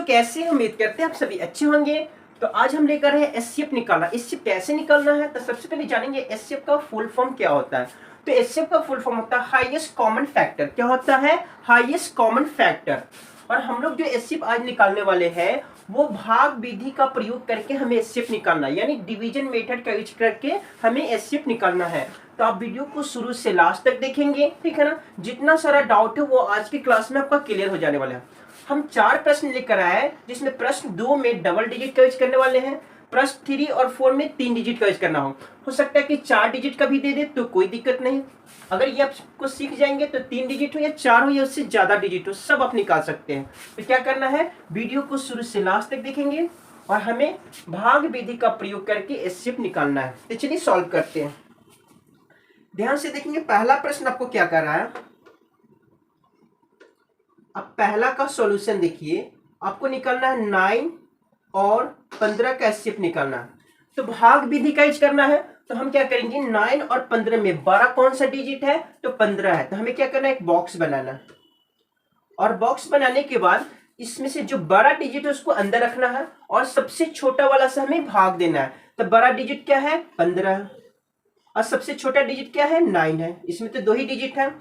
कैसे? उम्मीद करते हैं आप सभी अच्छे होंगे। तो आज हम लेकर आए हैं एचसीएफ निकालना। एचसीएफ कैसे निकालना है, तो सबसे पहले जानेंगे एचसीएफ का फुल फॉर्म क्या होता है। तो एचसीएफ का फुल फॉर्म होता है हाईएस्ट कॉमन फैक्टर। क्या होता है? Highest common factor. और हम लोग जो एचसीएफ आज निकालने वाले हैं वो भाग विधि का प्रयोग करके हमें एचसीएफ निकालना है, यानी डिवीजन मेथड का यूज करके हमें एचसीएफ निकालना है। तो आप वीडियो को शुरू से लास्ट तक देखेंगे, ठीक है ना। जितना सारा डाउट है वो आज की क्लास में आपका क्लियर हो जाने वाला है। हम 4 प्रश्न लेकर आए, जिसमें प्रश्न 2 में डबल डिजिट का यूज करने वाले हैं, प्रश्न 3 और 4 में 3 डिजिट का यूज करना हो सकता है कि 4 डिजिट का भी दे दे तो कोई दिक्कत नहीं। अगर ये आपको सीख जाएंगे तो 3 डिजिट हो या 4 हो या उससे ज्यादा डिजिट हो, सब आप निकाल सकते हैं। तो क्या करना है, वीडियो को शुरू से लास्ट तक देखेंगे और हमें भाग विधि का प्रयोग करके एचसीएफ निकालना है। तो चलिए सॉल्व करते हैं। ध्यान से देखेंगे, पहला प्रश्न आपको क्या कर रहा है। अब पहला का सॉल्यूशन देखिए, आपको निकालना है 9 और 15 का एचसीएफ निकालना है। तो भाग विधि का यूज करना है, तो हम क्या करेंगे, 9 और 15 में बड़ा कौन सा डिजिट है, तो 15 है। तो हमें क्या करना है, एक बॉक्स बनाना है। और बॉक्स बनाने के बाद इसमें से जो बड़ा डिजिट है उसको अंदर रखना है और सबसे छोटा वाला से हमें भाग देना है। तो बड़ा डिजिट क्या है, 15, और सबसे छोटा डिजिट क्या है, 9 है। इसमें तो 2 ही डिजिट है।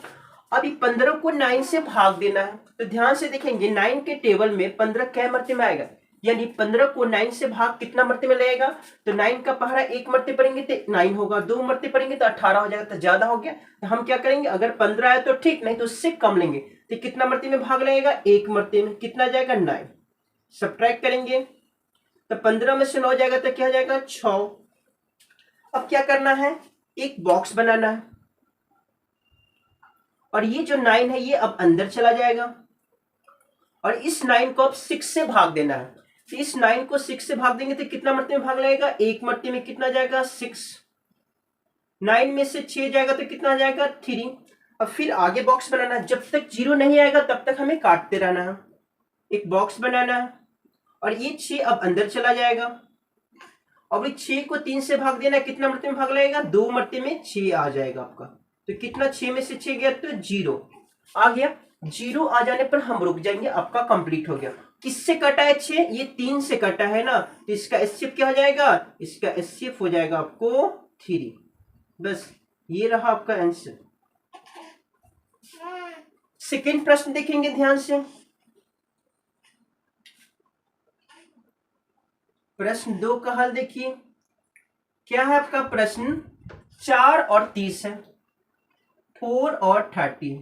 अभी 15 को 9 से भाग देना है। तो ध्यान से देखेंगे, 9 के टेबल में 15 क्या मरते में आएगा, यानी 15 को 9 से भाग कितना मरते में लगेगा। तो 9 का पहरा 1 मरते पड़ेंगे तो 9 होगा, 2 मरते पड़ेंगे तो 18 हो जाएगा। तो ज्यादा हो गया, तो हम क्या करेंगे, अगर 15 है तो ठीक, नहीं तो उससे कम लेंगे। तो कितना मरते में भाग लगेगा, 1 मरते में, कितना जाएगा, 9। सब्ट्रैक्ट करेंगे तो 15 में से 9 जाएगा तो क्या हो जाएगा, 6। अब क्या करना है, एक बॉक्स बनाना है और ये जो 9 है ये अब अंदर चला जाएगा और इस 9 को अब 6 से भाग देना है। तो इस 9 को 6 से भाग देंगे तो कितना मरते में भाग लगेगा, 1 मरते में कितना जाएगा, 6। 9 में से 6 जाएगा तो कितना जाएगा, 3। अब फिर आगे बॉक्स बनाना है, जब तक 0 नहीं आएगा तब तक हमें काटते रहना है। एक बॉक्स बनाना है और ये 6 अब अंदर चला जाएगा। अब इस 6 को 3 से भाग देना है, कितना मरते में भाग लगेगा, 2 मरते में 6 आ जाएगा आपका। तो कितना, 6 में से 6 गया तो 0 आ गया। 0 आ जाने पर हम रुक जाएंगे, आपका कंप्लीट हो गया। किससे कटा है 6, ये 3 से कटा है ना, तो इसका एचसीएफ क्या हो जाएगा, इसका एचसीएफ हो जाएगा आपको 3। बस ये रहा आपका आंसर। सेकेंड प्रश्न देखेंगे ध्यान से। प्रश्न 2 का हल देखिए, क्या है आपका प्रश्न, 4 और 30 है, 4 और 30।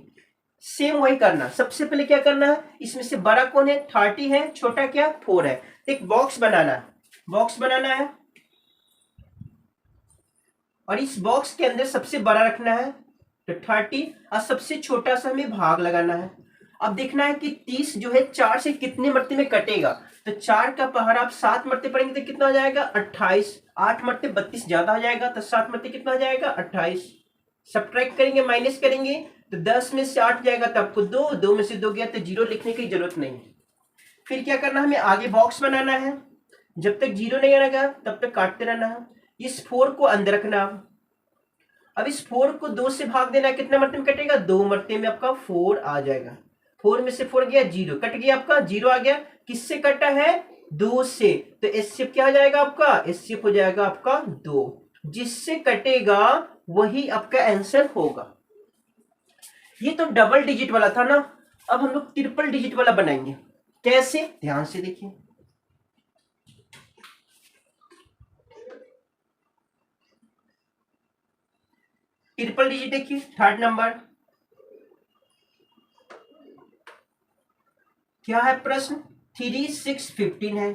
सेम वही करना, सबसे पहले क्या करना है, इसमें से बड़ा कौन है, 30 है, छोटा क्या, 4 है। एक बॉक्स बनाना है, बॉक्स बनाना है और इस बॉक्स के अंदर सबसे बड़ा रखना है तो 30 और सबसे छोटा सा हमें भाग लगाना है। अब देखना है कि 30 जो है 4 से कितने मरते में कटेगा। तो 4 का पहाड़ आप 7 मरते पड़ेंगे तो कितना हो जाएगा, 28। 8 मरते 32 ज्यादा हो जाएगा, तो 7 मरते कितना हो जाएगा, 28। सब्ट्रैक्ट करेंगे, माइनस करेंगे तो 10 में से 8 जाएगा तो आपको 2, 2 में से 2 गया तो 0 लिखने की जरूरत नहीं। फिर क्या करना, हमें आगे बॉक्स बनाना है, जब तक 0 नहीं आएगा तब तक काटते रहना है। इस 4 को अंदर रखना। अब इस 4 को 2 से भाग देना, कितना मरते में कटेगा, 2 मरते में आपका 4 आ जाएगा। 4 में से 4 गया, 0 कट गया, आपका 0 आ गया। किससे कटा है, 2 से। तो एचसीएफ क्या हो जाएगा आपका, एचसीएफ हो जाएगा आपका 2। जिससे कटेगा वही आपका आंसर होगा। ये तो डबल डिजिट वाला था ना, अब हम लोग ट्रिपल डिजिट वाला बनाएंगे। कैसे, ध्यान से देखिए। ट्रिपल डिजिट देखिए, थर्ड नंबर क्या है प्रश्न, 3, 6, 15 है।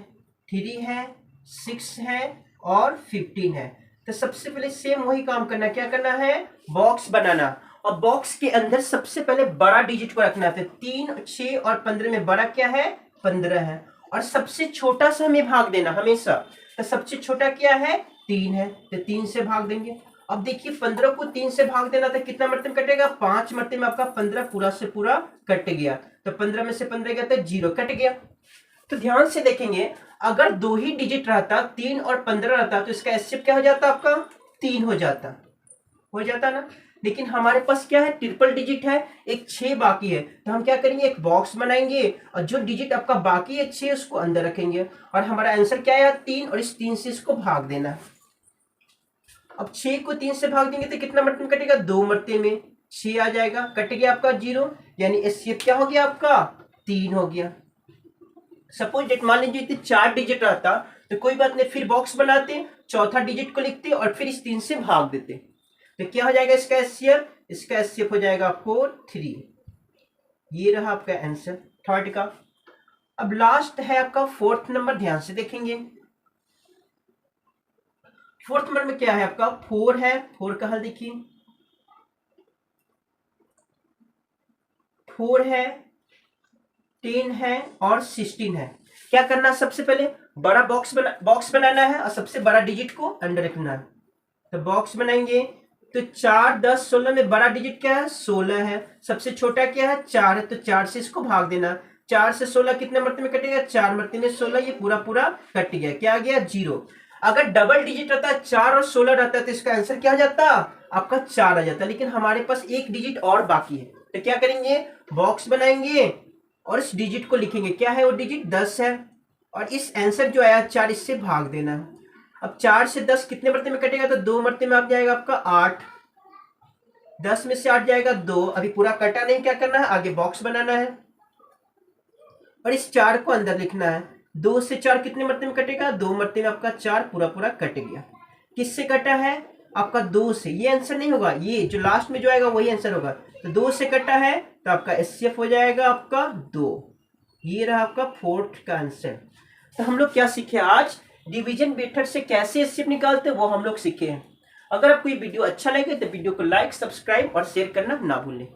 3 है, 6 है और 15 है। तो सबसे पहले सेम वही काम करना, क्या करना है, बॉक्स बनाना। और बॉक्स के अंदर सबसे पहले बड़ा डिजिट को रखना है। 3, 6 और 15 में बड़ा क्या है, 15 है। और सबसे छोटा सा हमें भाग देना हमेशा। तो सबसे छोटा क्या है, 3 है, तो 3 से भाग देंगे। अब देखिए 15 को 3 से भाग देना था, कितना मरते में कटेगा, 5 मरते में आपका 15 पूरा से पूरा कट गया। तो 15 में से 15 गया तो 0 कट गया। तो ध्यान से देखेंगे, अगर 2 ही डिजिट रहता, 3 और 15 रहता, तो इसका एचसीएफ क्या हो जाता आपका, 3 हो जाता ना। लेकिन हमारे पास क्या है, ट्रिपल डिजिट है, एक 6 बाकी है। तो हम क्या करेंगे, एक बॉक्स बनाएंगे और जो डिजिट आपका बाकी है 6 उसको अंदर रखेंगे और हमारा आंसर क्या है 3 और इस 3 से इसको भाग देना है। अब 6 को 3 से भाग देंगे तो कितना मरते में कटेगा, 2 मरते में 6 आ जाएगा, कट गया आपका 0, यानी एचसीएफ क्या हो गया आपका 3 हो गया। सपोज डेट मान लीजिए इतने 4 डिजिट रहता तो कोई बात नहीं, फिर बॉक्स बनाते, चौथा डिजिट को लिखते और फिर इस 3 से भाग देते, तो क्या हो जाएगा इसका एचसीएफ, इसका एचसीएफ हो जाएगा 4 3। ये रहा आपका आंसर थर्ड का। अब लास्ट है आपका फोर्थ नंबर, ध्यान से देखेंगे। फोर्थ नंबर में क्या है आपका 4 है, 4 का हल देखिए 4 है, 10 है और 16 है। क्या करना है, सबसे पहले बड़ा बॉक्स बनाना है और सबसे बड़ा डिजिट को अंदर रखना है। तो बॉक्स बनाएंगे तो 4 10 16 में बड़ा डिजिट क्या है 16 है, सबसे छोटा क्या है 4 है, तो 4 से इसको भाग देना। 4 से 16 कितने मरते में कटेगा, 4 मरते में 16, ये पूरा पूरा कट गया, क्या आ गया 0। अगर डबल डिजिट रहता है 4 और 16 रहता है तो इसका आंसर क्या आ जाता, आपका 4 आ जाता, लेकिन हमारे पास एक डिजिट और बाकी है। तो क्या करेंगे, बॉक्स बनाएंगे और इस डिजिट को लिखेंगे, क्या है वो डिजिट 10 है, और इस आंसर जो आया 4 इससे भाग देना है। अब 4 से 10 कितने मरते में कटेगा, तो 2 मरते में आ जाएगा आपका 8, 10 में से 8 जाएगा 2, अभी पूरा कटा नहीं, क्या करना है आगे बॉक्स बनाना है और इस 4 को अंदर लिखना है। 2 से 4 कितने मरते में कटेगा, 2 मरते में आपका 4 पूरा पूरा कट गया। किससे कटा है, आपका 2 से, ये आंसर नहीं होगा, ये जो लास्ट में जो आएगा वही आंसर होगा। तो 2 से कटा है तो आपका एचसीएफ हो जाएगा आपका 2। ये रहा आपका फोर्थ का आंसर। तो हम लोग क्या सीखे आज, डिवीजन मेथड से कैसे एचसीएफ निकालते हैं वो हम लोग सीखे हैं। अगर आपको ये वीडियो अच्छा लगे तो वीडियो को लाइक, सब्सक्राइब और शेयर करना ना भूलें।